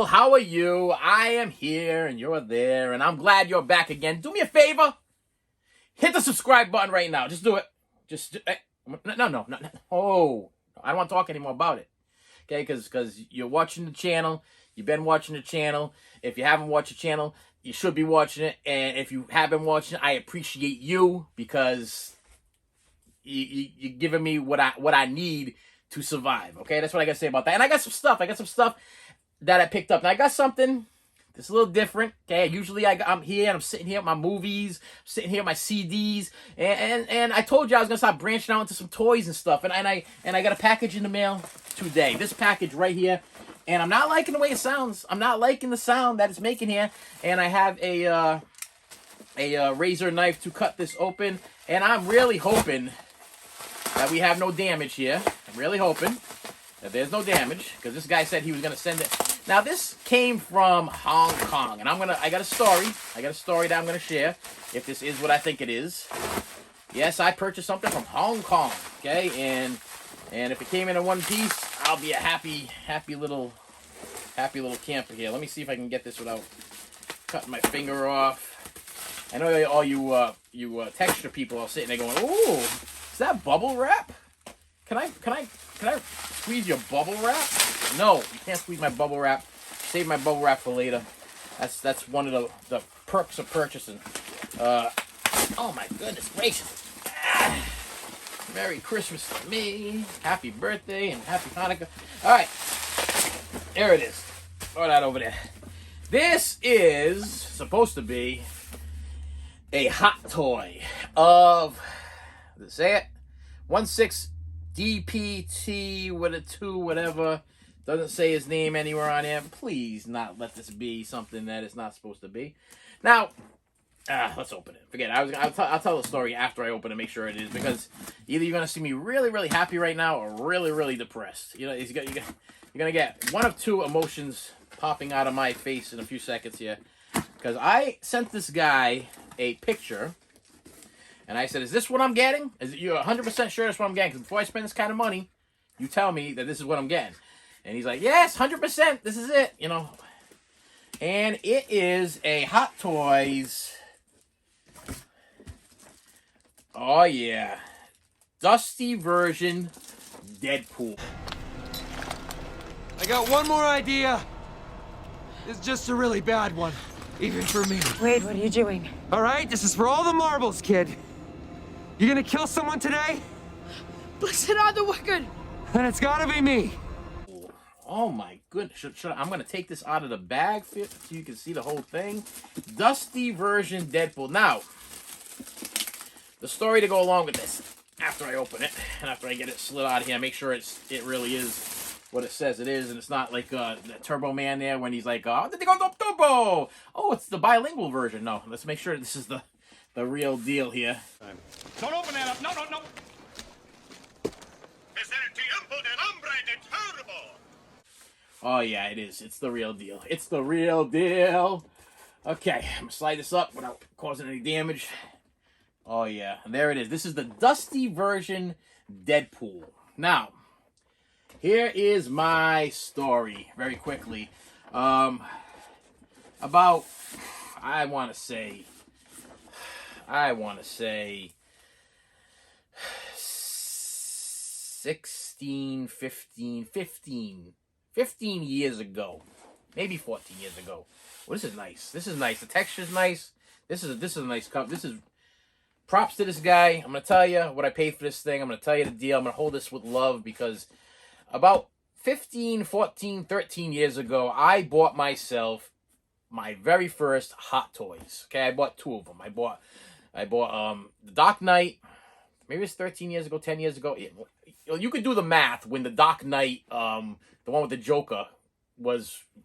people, how are you? I am here and you're there, and I'm glad you're back again. Do me a favor. Hit the subscribe button right now. Just do it. No. Oh, I don't want to talk anymore about it. Okay, because you're watching the channel. You've been watching the channel. If you haven't watched the channel, you should be watching it. And if you have been watching it, I appreciate you because you're giving me what I need to survive. Okay, that's what I got to say about that. And I got some stuff that I picked up. And I got something that's a little different. Okay, usually I'm here and I'm sitting here with my movies, I'm sitting here with my CDs, and I told you I was gonna start branching out into some toys and stuff. And I got a package in the mail today. This package right here. And I'm not liking the way it sounds. I'm not liking the sound that it's making here. And I have a razor knife to cut this open. And I'm really hoping that we have no damage here. I'm really hoping that there's no damage, because this guy said he was gonna send it. Now this came from Hong Kong, and I got a story that I'm gonna share. If this is what I think it is, yes, I purchased something from Hong Kong. Okay, and if it came in one piece, I'll be a happy little camper here. Let me see if I can get this without cutting my finger off. I know all you texture people are sitting there going, "Ooh, is that bubble wrap? Can I squeeze your bubble wrap?" No, you can't squeeze my bubble wrap. Save my bubble wrap for later. That's one of the perks of purchasing. Oh my goodness gracious. Merry Christmas to me. Happy birthday and happy Hanukkah. All right, there it is. Throw that over there. This is supposed to be a hot toy of, let's say it, 16DPT with a 2, whatever. Doesn't say his name anywhere on here. Please not let this be something that it's not supposed to be. Now, let's open it. Forget it. I'll tell the story after I open it, make sure it is, because either you're going to see me really, really happy right now or really, really depressed. You know, you're going to get one of two emotions popping out of my face in a few seconds here. Because I sent this guy a picture, and I said, "Is this what I'm getting? Is you 100% sure that's what I'm getting? Because before I spend this kind of money, you tell me that this is what I'm getting." And he's like, "Yes, 100%. This is it." You know, and it is a Hot Toys. Oh yeah, dusty version Deadpool. I got one more idea. It's just a really bad one, even for me. Wait, what are you doing? All right, this is for all the marbles, kid. You gonna kill someone today? Blessed are the wicked. Then it's gotta be me. Oh my goodness. I'm going to take this out of the bag so you can see the whole thing. Dusty version Deadpool. Now, the story to go along with this, after I open it, and after I get it slid out of here, make sure it really is what it says it is, and it's not like the Turbo Man there when he's like, "Oh, did they go Turbo?" Oh, it's the bilingual version. No, let's make sure this is the real deal here. Don't open that up. No. Oh, yeah, it is. It's the real deal. It's the real deal. Okay, I'm going to slide this up without causing any damage. Oh, yeah, and there it is. This is the dusty version Deadpool. Now, here is my story, very quickly. About, I want to say 15 years ago, maybe 14 years ago. Well, this is nice. This is nice. The texture's nice. This is a nice cup. This is props to this guy. I'm gonna tell you what I paid for this thing. I'm gonna tell you the deal. I'm gonna hold this with love, because about 15, 14, 13 years ago, I bought myself my very first Hot Toys. Okay, I bought 2 of them. I bought the Dark Knight. Maybe it's 13 years ago, 10 years ago. You could do the math when the Dark Knight, the one with the Joker,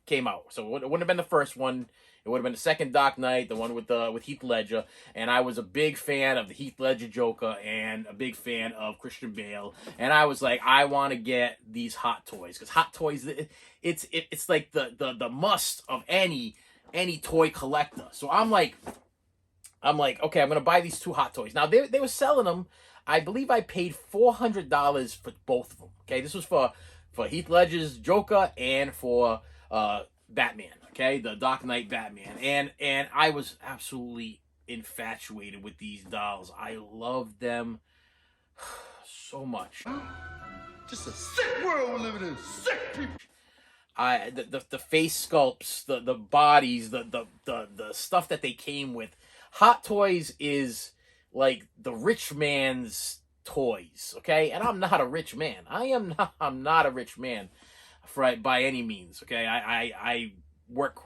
came out. So it wouldn't have been the first one. It would have been the second Dark Knight, the one with Heath Ledger. And I was a big fan of the Heath Ledger Joker and a big fan of Christian Bale. And I was like, I want to get these Hot Toys, because Hot Toys, it's like the must of any toy collector. So I'm like, okay, I'm gonna buy these 2 Hot Toys. Now they were selling them. I believe I paid $400 for both of them. Okay, this was for Heath Ledger's Joker and for Batman, okay, the Dark Knight Batman, and I was absolutely infatuated with these dolls. I loved them so much. Just a sick world we're living in. Sick people. The face sculpts, the bodies, the stuff that they came with. Hot Toys is like the rich man's toys, okay? And I'm not a rich man. I'm not a rich man by any means, okay? I work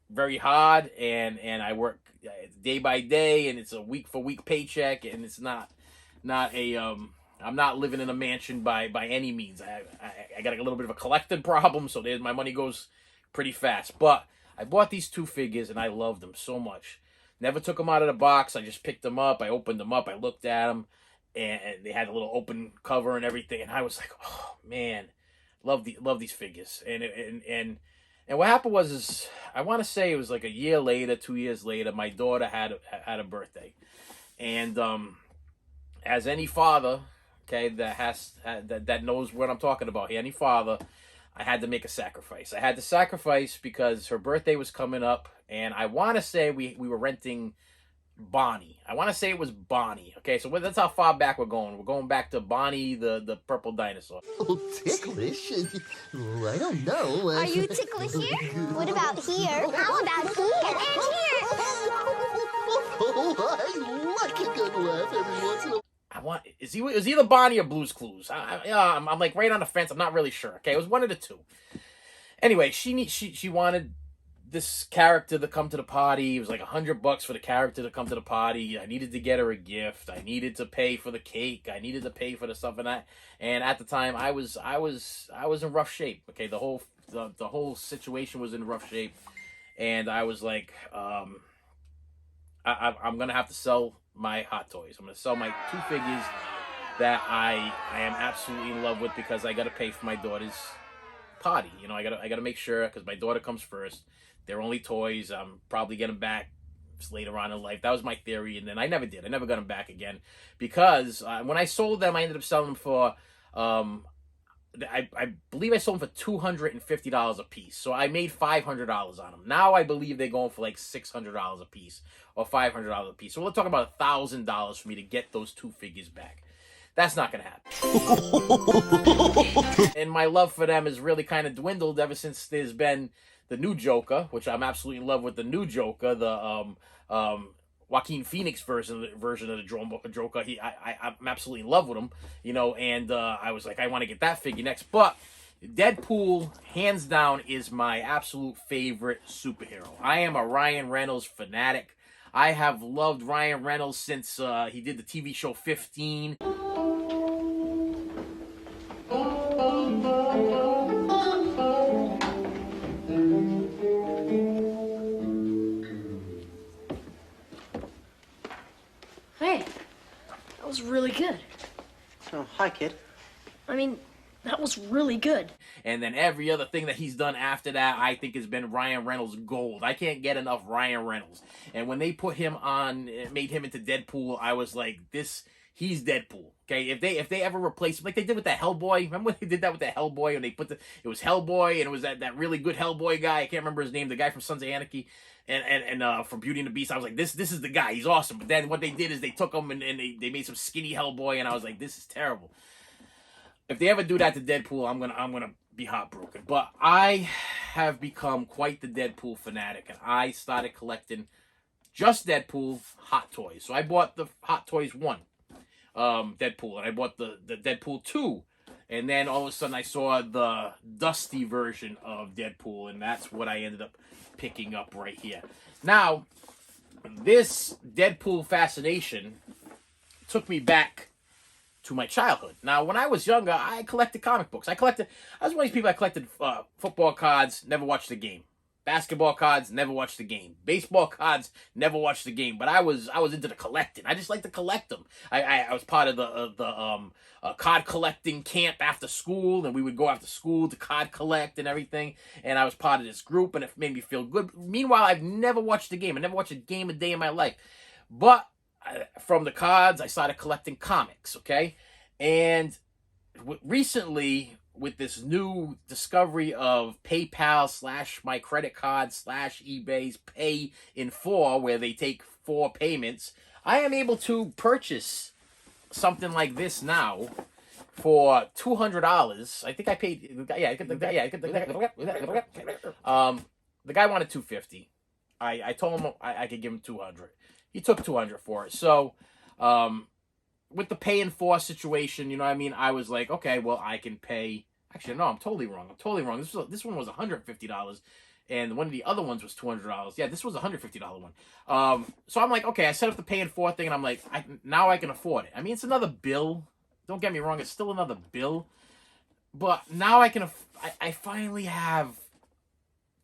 very hard, and I work day by day, and it's a week for week paycheck, and it's not a I'm not living in a mansion by any means. I got a little bit of a collecting problem, so my money goes pretty fast. But I bought these two figures, and I loved them so much. Never took them out of the box. I just picked them up. I opened them up. I looked at them, and they had a little open cover and everything. And I was like, oh man, love these figures. And what happened was I want to say it was like a year later, 2 years later, my daughter had a birthday, and as any father, okay, that knows what I'm talking about here, any father, I had to make a sacrifice. I had to sacrifice because her birthday was coming up, and I want to say we were renting Bonnie. I want to say it was Bonnie. Okay, so that's how far back we're going. We're going back to Bonnie, the purple dinosaur. Oh, ticklish? Oh, I don't know. Are you ticklish here? What about here? How about here? And here? Oh, I like a good laugh every once in a while. Is he either Bonnie or Blue's Clues? I'm like right on the fence. I'm not really sure. Okay, it was one of the two. Anyway, she wanted this character to come to the party. It was like $100 for the character to come to the party. I needed to get her a gift. I needed to pay for the cake. I needed to pay for the stuff, and at the time I was in rough shape. Okay, the whole situation was in rough shape, and I was like, I'm gonna have to sell my Hot Toys. I'm gonna sell my two figures that I am absolutely in love with because I gotta pay for my daughter's party. You know, I gotta make sure, because my daughter comes first. They're only toys. I'm probably getting them back later on in life. That was my theory, and then I never did. I never got them back again because when I sold them, I ended up selling them for I believe I sold them for $250 a piece. So I made $500 on them. Now I believe they're going for like $600 a piece or $500 a piece. So we're talking about $1,000 for me to get those two figures back. That's not going to happen. And my love for them has really kind of dwindled ever since there's been the new Joker, which I'm absolutely in love with the new Joker, the Joaquin Phoenix version of the Joker. I'm absolutely in love with him, you know, and I was like, I want to get that figure next. But Deadpool, hands down, is my absolute favorite superhero. I am a Ryan Reynolds fanatic. I have loved Ryan Reynolds since he did the TV show 15. Hey, that was really good. Oh, hi, kid. I mean, that was really good. And then every other thing that he's done after that, I think has been Ryan Reynolds gold. I can't get enough Ryan Reynolds. And when they put him on, made him into Deadpool, I was like, he's Deadpool. Okay, if they ever replace him, like they did with that Hellboy. Remember when they did that with that Hellboy? And they put it was Hellboy, and it was that really good Hellboy guy. I can't remember his name. The guy from Sons of Anarchy, and from Beauty and the Beast. I was like, this is the guy. He's awesome. But then what they did is they took him and they made some skinny Hellboy, and I was like, this is terrible. If they ever do that to Deadpool, I'm gonna be heartbroken. But I have become quite the Deadpool fanatic, and I started collecting just Deadpool Hot Toys. So I bought the Hot Toys 1, Deadpool, and I bought the Deadpool 2, and then all of a sudden I saw the dusty version of Deadpool, and that's what I ended up picking up right here. Now, this Deadpool fascination took me back to my childhood. Now, when I was younger, I collected comic books. I was one of these people that collected football cards, never watched the game. Basketball cards, never watched the game. Baseball cards, never watched the game. But I was into the collecting. I just like to collect them. I was part of the card collecting camp after school, and we would go after school to card collect and everything. And I was part of this group, and it made me feel good. Meanwhile, I've never watched the game. I never watched a game a day in my life. But from the cards, I started collecting comics, okay? And recently, with this new discovery of PayPal / my credit card / eBay's Pay in 4, where they take 4 payments, I am able to purchase something like this now for $200. I think I paid. The guy wanted $250. I told him I could give him $200. He took $200 for it. So, with the Pay in 4 situation, you know what I mean? I was like, okay, well, I can pay. Actually, no, I'm totally wrong. This one was $150, and one of the other ones was $200. Yeah, this was a $150 one. So I'm like, okay, I set up the Pay in 4 thing, and I'm like, now I can afford it. I mean, it's another bill. Don't get me wrong, it's still another bill. But now I I finally have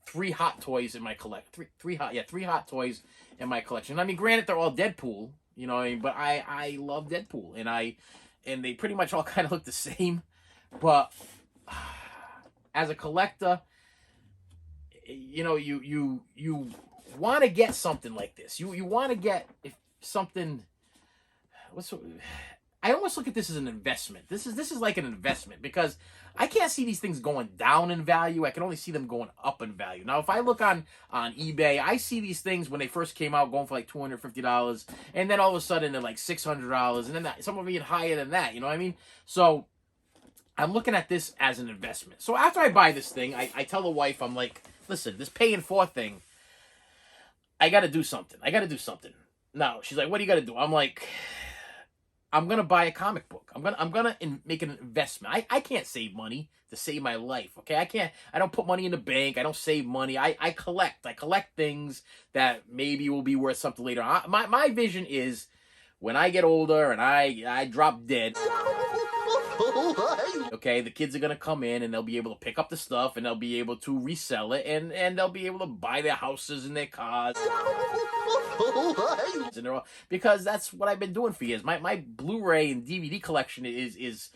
3 Hot Toys in my collection. Three Hot Toys in my collection. I mean, granted, they're all Deadpool, you know what I mean? But I love Deadpool, and they pretty much all kind of look the same. But as a collector, you know, you want to get something like this. You want to get something. I almost look at this as an investment. This is like an investment, because I can't see these things going down in value. I can only see them going up in value. Now, if I look on eBay, I see these things when they first came out going for like $250, and then all of a sudden they're like $600, and then some of them even higher than that. You know what I mean? So I'm looking at this as an investment. So after I buy this thing, I tell the wife, I'm like, listen, this Pay in 4 thing, I got to do something. Now, she's like, what do you got to do? I'm like, I'm going to buy a comic book. I'm going to make an investment. I can't save money to save my life, okay? I don't put money in the bank. I don't save money. I collect. I collect things that maybe will be worth something later on. My vision is when I get older and I drop dead, okay, the kids are going to come in and they'll be able to pick up the stuff and they'll be able to resell it, and they'll be able to buy their houses and their cars. Because that's what I've been doing for years. My Blu-ray and DVD collection is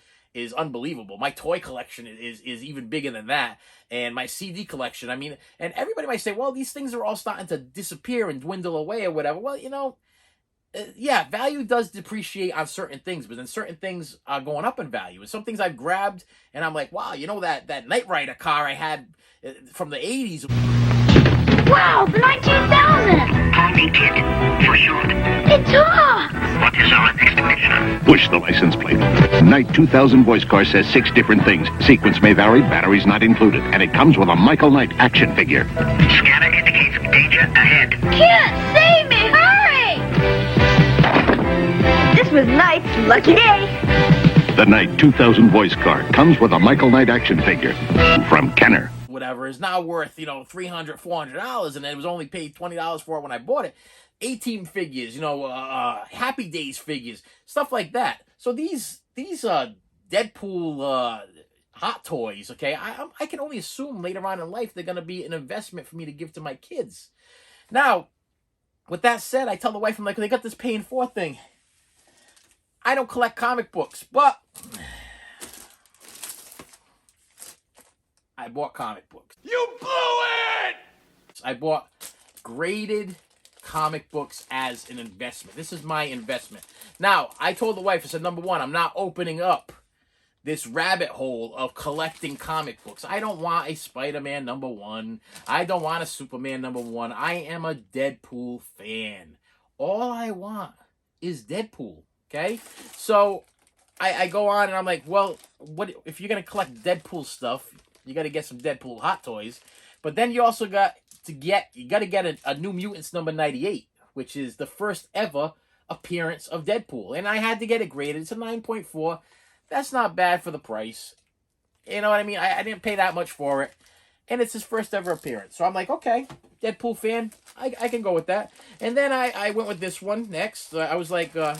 unbelievable. My toy collection is even bigger than that. And my CD collection, I mean, and everybody might say, well, these things are all starting to disappear and dwindle away or whatever. Well, you know, yeah, value does depreciate on certain things, but then certain things are going up in value. And some things I've grabbed, and I'm like, wow, you know, that Knight Rider car I had from the 80s. Wow, the 19,000! Only kid, for short. It talks! What is our destination? Push the license plate. Knight 2000 voice car says 6 different things. Sequence may vary, batteries not included. And it comes with a Michael Knight action figure. Scanner indicates danger ahead. Kid, save me! Hurry! This was Knight's lucky day. The Knight 2000 voice car comes with a Michael Knight action figure. From Kenner. Whatever is now worth, you know, $300, $400, and it was only paid $20 for it when I bought it. 18 figures, you know, Happy Days figures, stuff like that. So these Deadpool Hot Toys, okay, I can only assume later on in life they're gonna be an investment for me to give to my kids. Now, with that said, I tell the wife, I'm like, they got this Pay in 4 thing. I don't collect comic books, but I bought comic books. You blew it! I bought graded comic books as an investment. This is my investment. Now, I told the wife, I said, number one, I'm not opening up this rabbit hole of collecting comic books. I don't want a Spider-Man #1. I don't want a Superman #1. I am a Deadpool fan. All I want is Deadpool, okay? So I go on and I'm like, well, what if you're going to collect Deadpool stuff, you got to get some Deadpool Hot Toys. But then you also got to get a New Mutants #98, which is the first ever appearance of Deadpool. And I had to get it graded. It's a 9.4. That's not bad for the price. You know what I mean? I didn't pay that much for it. And it's his first ever appearance. So I'm like, okay, Deadpool fan. I can go with that. And then I went with this one next. I was like, I'm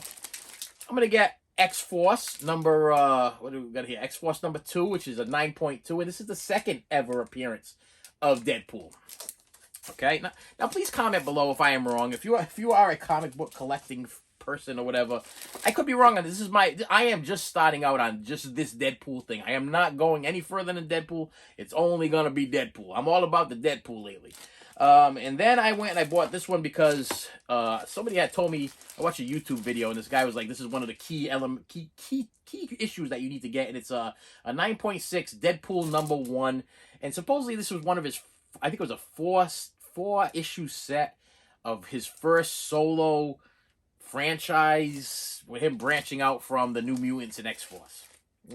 going to get X-Force number, what do we got here? X-Force #2, which is a 9.2. And this is the second ever appearance of Deadpool. Okay? Now please comment below if I am wrong. If you are a comic book collecting person or whatever, I could be wrong on this. I am just starting out on just this Deadpool thing. I am not going any further than Deadpool. It's only going to be Deadpool. I'm all about the Deadpool lately. And then I went and I bought this one because somebody had told me, I watched a YouTube video, and this guy was like, this is one of the key issues that you need to get, and it's a 9.6 Deadpool #1, and supposedly this was one of his, I think it was a four issue set of his first solo franchise with him branching out from the New Mutants and X-Force.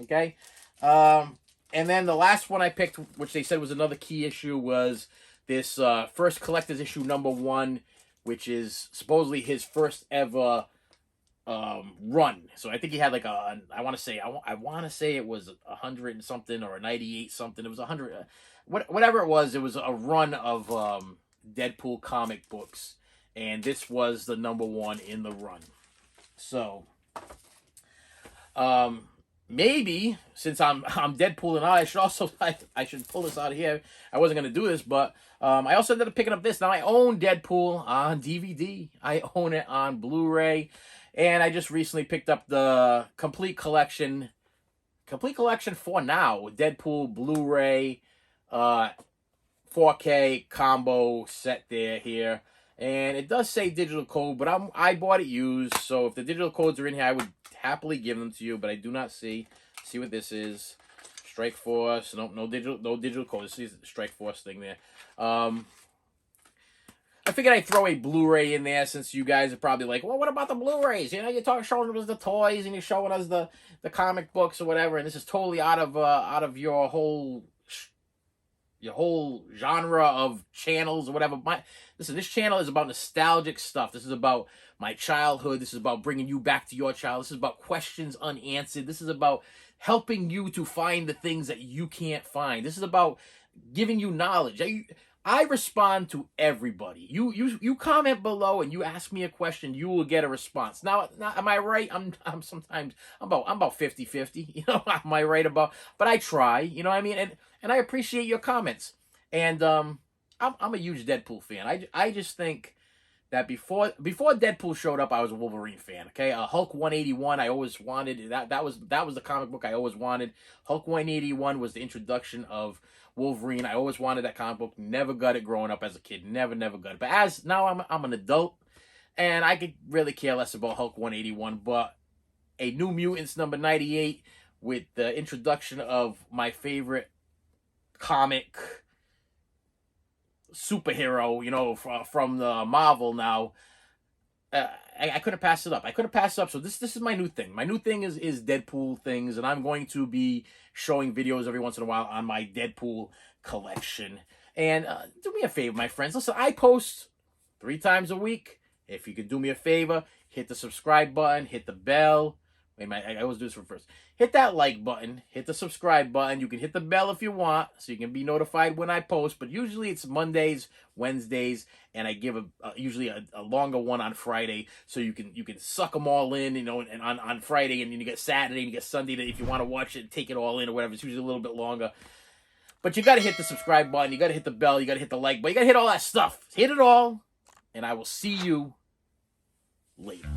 Okay? And then the last one I picked, which they said was another key issue, was this first collector's issue #1, which is supposedly his first ever run. So I think he had like I want to say it was 100 and something or a 98 something. It was 100, whatever it was. It was a run of Deadpool comic books, and this was the #1 in the run. So, maybe since I'm Deadpool and I should also I should pull this out of here. I wasn't gonna do this, but I also ended up picking up this. Now I own Deadpool on DVD. I own it on Blu-ray, and I just recently picked up the complete collection for now. Deadpool Blu-ray, 4K combo set here. And it does say digital code, but I bought it used, so if the digital codes are in here, I would happily give them to you, but I do not see what this is. Strike Force, no digital code. This is the Strike Force thing there. I figured I'd throw a Blu-ray in there, since you guys are probably like, well, what about the Blu-rays? You know, you're showing us the toys, and you're showing us the comic books or whatever, and this is totally out of your whole genre of channels or whatever. Listen, this channel is about nostalgic stuff. This is about my childhood. This is about bringing you back to your child. This is about questions unanswered. This is about helping you to find the things that you can't find. This is about giving you knowledge. I respond to everybody. You comment below and you ask me a question, you will get a response. Now am I right? I'm about 50-50. You know, am I right about? But I try. You know what I mean? And I appreciate your comments. And I'm a huge Deadpool fan. I just think that before Deadpool showed up, I was a Wolverine fan. Okay, Hulk 181. I always wanted that was the comic book I always wanted. Hulk 181 was the introduction of Wolverine. I always wanted that comic book. Never got it growing up as a kid. Never got it. But as now I'm an adult, and I could really care less about Hulk 181. But a New Mutants #98 with the introduction of my favorite comic superhero, you know, from the Marvel now. I couldn't pass it up. So this is my new thing. My new thing is Deadpool things, and I'm going to be showing videos every once in a while on my Deadpool collection. And do me a favor, my friends. Listen, I post 3 times a week. If you could do me a favor, hit the subscribe button, hit the bell. Wait a minute, I always do this one first. Hit that like button, hit the subscribe button. You can hit the bell if you want, so you can be notified when I post. But usually it's Mondays, Wednesdays, and I give usually a longer one on Friday, so you can suck them all in, you know. And on Friday, and then you get Saturday, and you get Sunday. If you want to watch it, take it all in or whatever. It's usually a little bit longer. But you got to hit the subscribe button. You got to hit the bell. You got to hit the like button. You got to hit all that stuff. Hit it all, and I will see you later.